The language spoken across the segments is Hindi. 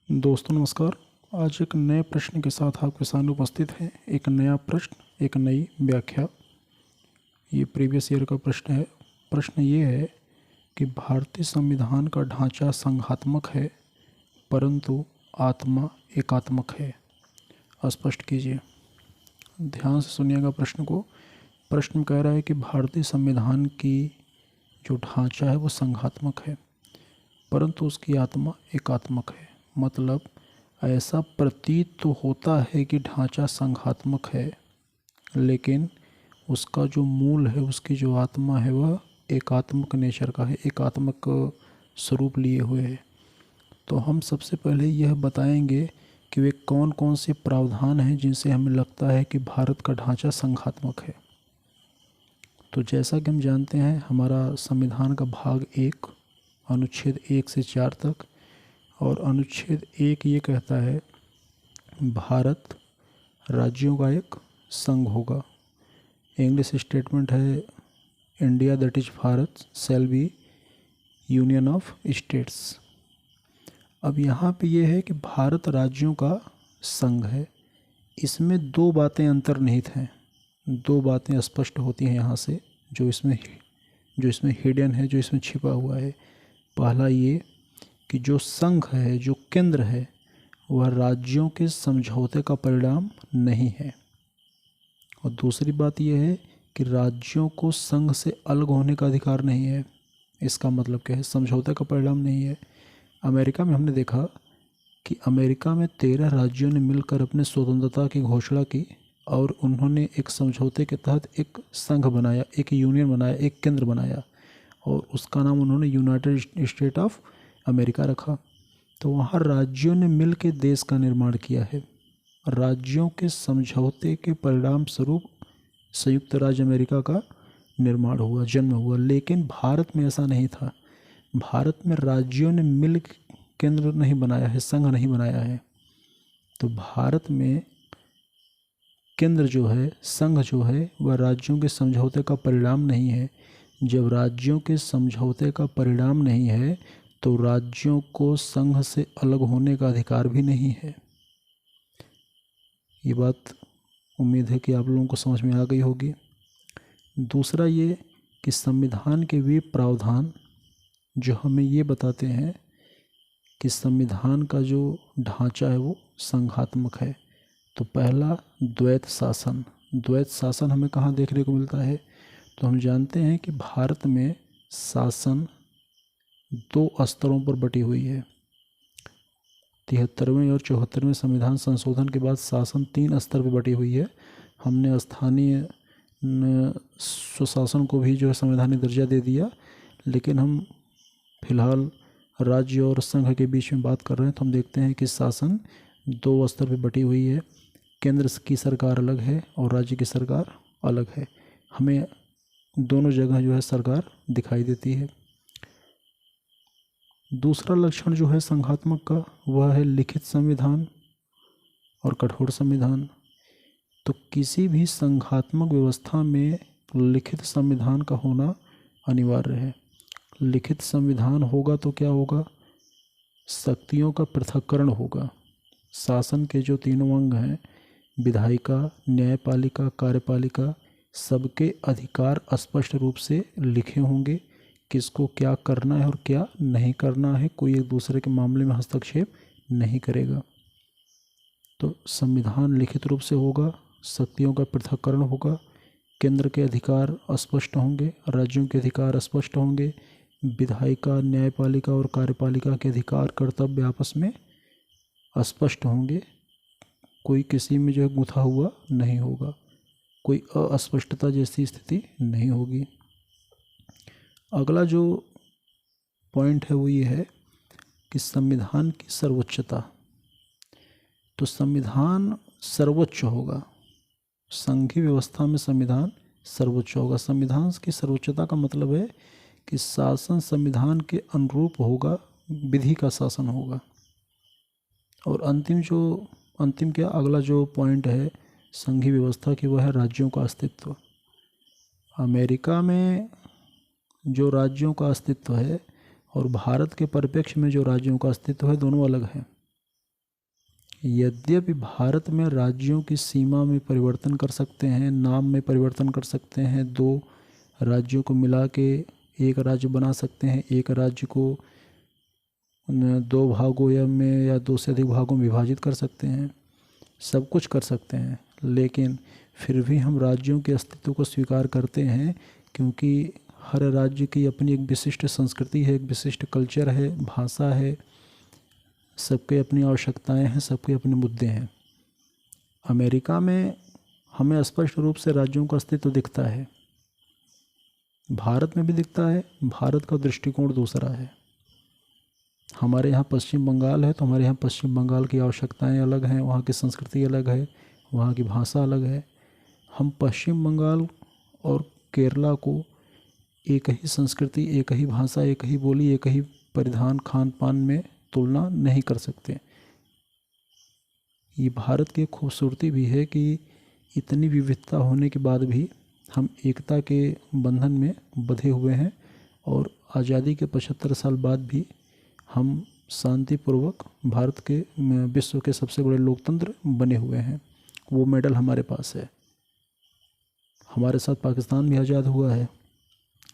दोस्तों नमस्कार। आज एक नए प्रश्न के साथ आपके सामने उपस्थित है। एक नया प्रश्न, एक नई व्याख्या। ये प्रीवियस ईयर का प्रश्न है। प्रश्न ये है कि भारतीय संविधान का ढांचा संघात्मक है परंतु आत्मा एकात्मक है। स्पष्ट कीजिए। ध्यान से सुनिएगा प्रश्न को। प्रश्न कह रहा है कि भारतीय संविधान की जो ढांचा है वो संघात्मक है परंतु उसकी आत्मा एकात्मक है। मतलब ऐसा प्रतीत तो होता है कि ढांचा संघात्मक है, लेकिन उसका जो मूल है, उसकी जो आत्मा है वह एकात्मक नेचर का है, एकात्मक स्वरूप लिए हुए है। तो हम सबसे पहले यह बताएंगे कि वे कौन कौन से प्रावधान हैं जिनसे हमें लगता है कि भारत का ढांचा संघात्मक है। तो जैसा कि हम जानते हैं, हमारा संविधान का भाग 1 अनुच्छेद 1 से 4 तक, और अनुच्छेद 1 ये कहता है भारत राज्यों का एक संघ होगा। इंग्लिश स्टेटमेंट है India that is Bharat shall be union of states. अब यहाँ पे ये है कि भारत राज्यों का संघ है। इसमें दो बातें अंतर्निहित हैं, दो बातें स्पष्ट होती हैं यहाँ से, जो इसमें हिडन है, जो इसमें छिपा हुआ है। पहला ये कि जो संघ है, जो केंद्र है, वह राज्यों के समझौते का परिणाम नहीं है। और दूसरी बात यह है कि राज्यों को संघ से अलग होने का अधिकार नहीं है। इसका मतलब क्या है? समझौते का परिणाम नहीं है। अमेरिका में हमने देखा कि अमेरिका में 13 राज्यों ने मिलकर अपने स्वतंत्रता की घोषणा की और उन्होंने एक समझौते के तहत एक संघ बनाया, एक यूनियन बनाया, एक केंद्र बनाया, और उसका नाम उन्होंने यूनाइटेड स्टेट ऑफ अमेरिका रखा। तो वहाँ राज्यों ने मिल के देश का निर्माण किया है। राज्यों के समझौते के परिणाम स्वरूप संयुक्त राज्य अमेरिका का निर्माण हुआ, जन्म हुआ। लेकिन भारत में ऐसा नहीं था। भारत में राज्यों ने मिल केंद्र नहीं बनाया है, संघ नहीं बनाया है। तो भारत में केंद्र जो है, संघ जो है, वह राज्यों के समझौते का परिणाम नहीं है। जब राज्यों के समझौते का परिणाम नहीं है तो राज्यों को संघ से अलग होने का अधिकार भी नहीं है। ये बात उम्मीद है कि आप लोगों को समझ में आ गई होगी। दूसरा ये कि संविधान के वे प्रावधान जो हमें ये बताते हैं कि संविधान का जो ढांचा है वो संघात्मक है। तो पहला, द्वैत शासन। द्वैत शासन हमें कहाँ देखने को मिलता है? तो हम जानते हैं कि भारत में शासन 2 स्तरों पर बटी हुई है। 73वें और 74वें संविधान संशोधन के बाद शासन 3 स्तर पर बटी हुई है। हमने स्थानीय स्वशासन को भी जो है संवैधानिक दर्जा दे दिया, लेकिन हम फिलहाल राज्य और संघ के बीच में बात कर रहे हैं। तो हम देखते हैं कि शासन 2 स्तर पर बटी हुई है। केंद्र की सरकार अलग है और राज्य की सरकार अलग है। हमें दोनों जगह जो है सरकार दिखाई देती है। दूसरा लक्षण जो है संघात्मक का, वह है लिखित संविधान और कठोर संविधान। तो किसी भी संघात्मक व्यवस्था में लिखित संविधान का होना अनिवार्य है। लिखित संविधान होगा तो क्या होगा? शक्तियों का पृथक्करण होगा। शासन के जो 3 अंग हैं, विधायिका, न्यायपालिका, कार्यपालिका, सबके अधिकार स्पष्ट रूप से लिखे होंगे। किसको क्या करना है और क्या नहीं करना है, कोई एक दूसरे के मामले में हस्तक्षेप नहीं करेगा। तो संविधान लिखित रूप से होगा, शक्तियों का पृथक्करण होगा, केंद्र के अधिकार स्पष्ट होंगे, राज्यों के अधिकार स्पष्ट होंगे, विधायिका, न्यायपालिका और कार्यपालिका के अधिकार कर्तव्य आपस में स्पष्ट होंगे। कोई किसी में जो है गुंथा हुआ नहीं होगा, कोई अस्पष्टता जैसी स्थिति नहीं होगी। अगला जो पॉइंट है वो ये है कि संविधान की सर्वोच्चता। तो संविधान सर्वोच्च होगा। संघीय व्यवस्था में संविधान सर्वोच्च होगा। संविधान की सर्वोच्चता का मतलब है कि शासन संविधान के अनुरूप होगा, विधि का शासन होगा। और अंतिम क्या, अगला जो पॉइंट है संघीय व्यवस्था की, वह है राज्यों का अस्तित्व। अमेरिका में जो राज्यों का अस्तित्व है और भारत के परिप्रेक्ष्य में जो राज्यों का अस्तित्व है, दोनों अलग हैं। यद्यपि भारत में राज्यों की सीमा में परिवर्तन कर सकते हैं, नाम में परिवर्तन कर सकते हैं, दो राज्यों को मिला के एक राज्य बना सकते हैं, एक राज्य को दो भागों या दो से अधिक भागों में विभाजित कर सकते हैं, सब कुछ कर सकते हैं, लेकिन फिर भी हम राज्यों के अस्तित्व को स्वीकार करते हैं, क्योंकि हर राज्य की अपनी एक विशिष्ट संस्कृति है, एक विशिष्ट कल्चर है, भाषा है, सबके अपनी आवश्यकताएं हैं, सबके अपने मुद्दे हैं। अमेरिका में हमें स्पष्ट रूप से राज्यों का अस्तित्व दिखता है, भारत में भी दिखता है, भारत का दृष्टिकोण दूसरा है। हमारे यहाँ पश्चिम बंगाल है तो हमारे यहाँ पश्चिम बंगाल की आवश्यकताएं अलग हैं, वहाँ की संस्कृति अलग है, वहाँ की भाषा अलग है। हम पश्चिम बंगाल और केरला को एक ही संस्कृति, एक ही भाषा, एक ही बोली, एक ही परिधान, खान पान में तुलना नहीं कर सकते। ये भारत की खूबसूरती भी है कि इतनी विविधता होने के बाद भी हम एकता के बंधन में बंधे हुए हैं, और आज़ादी के 75 साल बाद भी हम शांतिपूर्वक भारत के विश्व के सबसे बड़े लोकतंत्र बने हुए हैं। वो मेडल हमारे पास है। हमारे साथ पाकिस्तान भी आज़ाद हुआ है,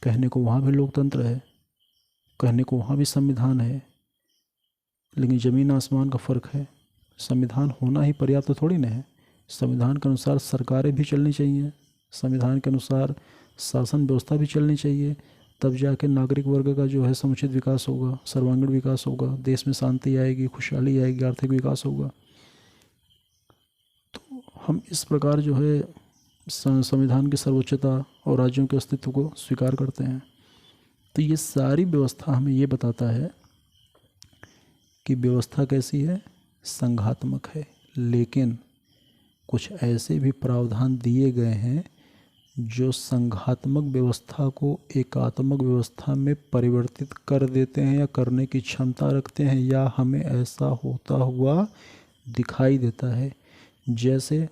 कहने को वहाँ भी लोकतंत्र है, कहने को वहाँ भी संविधान है, लेकिन ज़मीन आसमान का फ़र्क है। संविधान होना ही पर्याप्त थोड़ी ना है, संविधान के अनुसार सरकारें भी चलनी चाहिए, संविधान के अनुसार शासन व्यवस्था भी चलनी चाहिए, तब जाके नागरिक वर्ग का जो है समुचित विकास होगा, सर्वांगीण विकास होगा, देश में शांति आएगी, खुशहाली आएगी, आर्थिक विकास होगा। तो हम इस प्रकार जो है संविधान की सर्वोच्चता और राज्यों के अस्तित्व को स्वीकार करते हैं। तो ये सारी व्यवस्था हमें ये बताता है कि व्यवस्था कैसी है, संघात्मक है, लेकिन कुछ ऐसे भी प्रावधान दिए गए हैं जो संघात्मक व्यवस्था को एकात्मक व्यवस्था में परिवर्तित कर देते हैं या करने की क्षमता रखते हैं, या हमें ऐसा होता हुआ दिखाई देता है। जैसे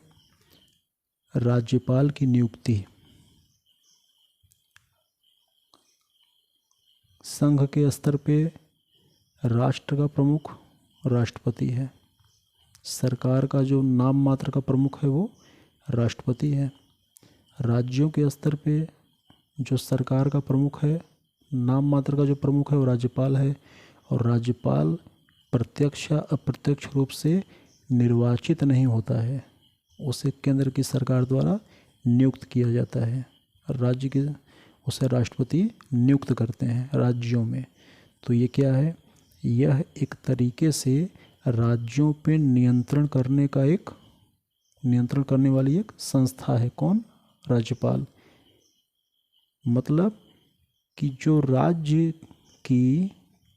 राज्यपाल की नियुक्ति, संघ के स्तर पे राष्ट्र का प्रमुख राष्ट्रपति है, सरकार का जो नाम मात्र का प्रमुख है वो राष्ट्रपति है। राज्यों के स्तर पे जो सरकार का प्रमुख है, नाम मात्र का जो प्रमुख है वो राज्यपाल है, और राज्यपाल प्रत्यक्ष या अप्रत्यक्ष रूप से निर्वाचित नहीं होता है, उसे केंद्र की सरकार द्वारा नियुक्त किया जाता है। राज्य के उसे राष्ट्रपति नियुक्त करते हैं राज्यों में। तो ये क्या है, यह एक तरीके से राज्यों पे नियंत्रण करने वाली एक संस्था है। कौन? राज्यपाल। मतलब कि जो राज्य की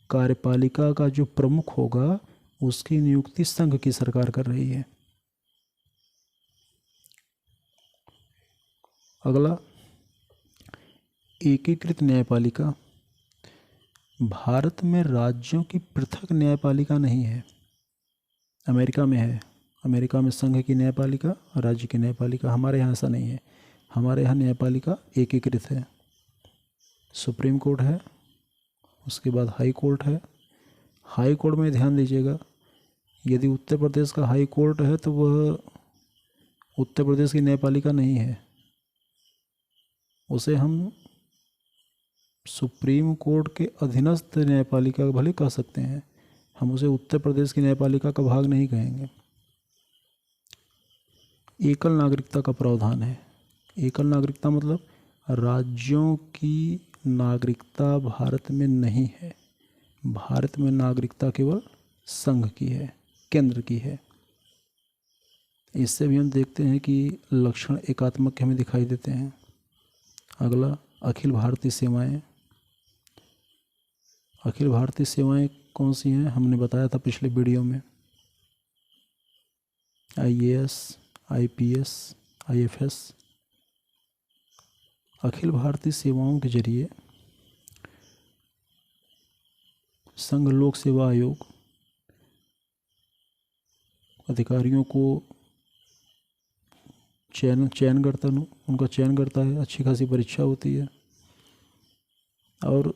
कार्यपालिका का जो प्रमुख होगा उसकी नियुक्ति संघ की सरकार कर रही है। अगला, एकीकृत न्यायपालिका। भारत में राज्यों की पृथक न्यायपालिका नहीं है, अमेरिका में है। अमेरिका में संघ की न्यायपालिका, राज्य की न्यायपालिका। हमारे यहाँ ऐसा नहीं है, हमारे यहाँ न्यायपालिका एकीकृत है। सुप्रीम कोर्ट है, उसके बाद हाई कोर्ट है। हाई कोर्ट में ध्यान दीजिएगा, यदि उत्तर प्रदेश का हाई कोर्ट है तो वह उत्तर प्रदेश की न्यायपालिका नहीं है, उसे हम सुप्रीम कोर्ट के अधीनस्थ न्यायपालिका भले कह सकते हैं, हम उसे उत्तर प्रदेश की न्यायपालिका का भाग नहीं कहेंगे। एकल नागरिकता का प्रावधान है। एकल नागरिकता मतलब राज्यों की नागरिकता भारत में नहीं है, भारत में नागरिकता केवल संघ की है, केंद्र की है। इससे भी हम देखते हैं कि लक्षण एकात्मक के हमें दिखाई देते हैं। अगला, अखिल भारतीय सेवाएं। अखिल भारतीय सेवाएं कौन सी हैं, हमने बताया था पिछले वीडियो में। IAS, IPS, IFS। Akhil Bharatiya सेवाओं के जरिए संघ लोक सेवा आयोग अधिकारियों को उनका चयन करता है, अच्छी खासी परीक्षा होती है, और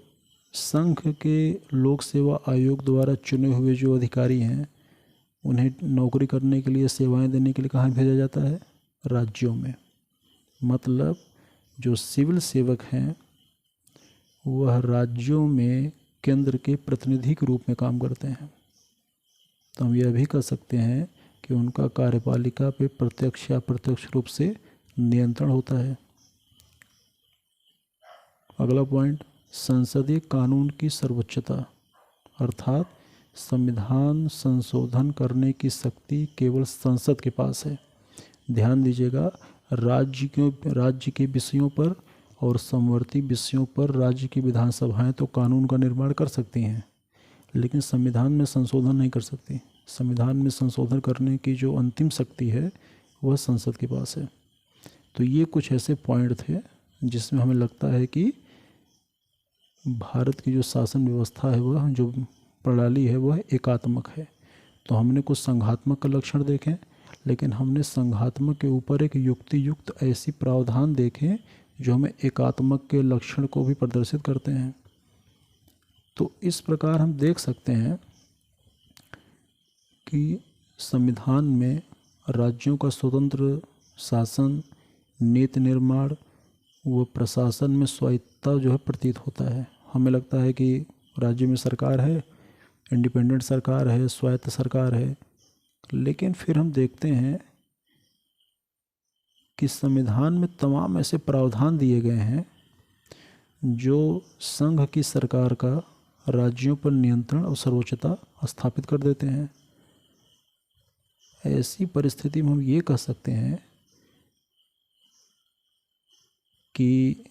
संघ के लोक सेवा आयोग द्वारा चुने हुए जो अधिकारी हैं उन्हें नौकरी करने के लिए, सेवाएं देने के लिए कहाँ भेजा जाता है? राज्यों में। मतलब जो सिविल सेवक हैं वह राज्यों में केंद्र के प्रतिनिधि के रूप में काम करते हैं। तो हम यह भी कह सकते हैं कि उनका कार्यपालिका पे प्रत्यक्ष या अप्रत्यक्ष रूप से नियंत्रण होता है। अगला पॉइंट, संसदीय कानून की सर्वोच्चता, अर्थात संविधान संशोधन करने की शक्ति केवल संसद के पास है। ध्यान दीजिएगा, राज्य के विषयों पर और समवर्ती विषयों पर राज्य की विधानसभाएं तो कानून का निर्माण कर सकती हैं, लेकिन संविधान में संशोधन नहीं कर सकती। संविधान में संशोधन करने की जो अंतिम शक्ति है वह संसद के पास है। तो ये कुछ ऐसे पॉइंट थे जिसमें हमें लगता है कि भारत की जो शासन व्यवस्था है, वह जो प्रणाली है, वह एकात्मक है। तो हमने कुछ संघात्मक का लक्षण देखे, लेकिन हमने संघात्मक के ऊपर एक युक्ति युक्त ऐसी प्रावधान देखे जो हमें एकात्मक के लक्षण को भी प्रदर्शित करते हैं। तो इस प्रकार हम देख सकते हैं कि संविधान में राज्यों का स्वतंत्र शासन, नीति निर्माण व प्रशासन में स्वायत्ता जो है प्रतीत होता है। हमें लगता है कि राज्य में सरकार है, इंडिपेंडेंट सरकार है, स्वायत्त सरकार है, लेकिन फिर हम देखते हैं कि संविधान में तमाम ऐसे प्रावधान दिए गए हैं जो संघ की सरकार का राज्यों पर नियंत्रण और सर्वोच्चता स्थापित कर देते हैं। ऐसी परिस्थिति में हम ये कह सकते हैं कि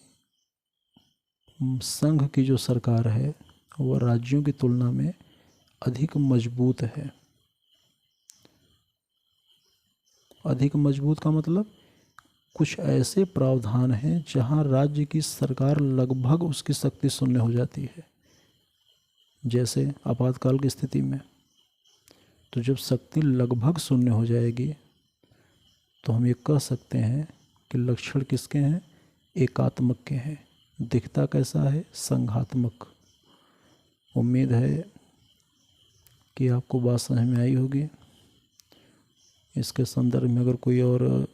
संघ की जो सरकार है वह राज्यों की तुलना में अधिक मजबूत है। अधिक मजबूत का मतलब कुछ ऐसे प्रावधान हैं जहां राज्य की सरकार लगभग उसकी शक्ति शून्य हो जाती है, जैसे आपातकाल की स्थिति में। तो जब शक्ति लगभग शून्य हो जाएगी तो हम ये कह सकते हैं कि लक्षण किसके हैं? एकात्मक के हैं। दिखता कैसा है? संघात्मक। उम्मीद है कि आपको बात समझ में आई होगी। इसके संदर्भ में अगर कोई और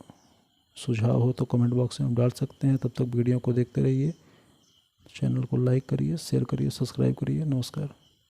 सुझाव हो तो कमेंट बॉक्स में हम डाल सकते हैं। तब तक वीडियो को देखते रहिए, चैनल को लाइक करिए, शेयर करिए, सब्सक्राइब करिए। नमस्कार।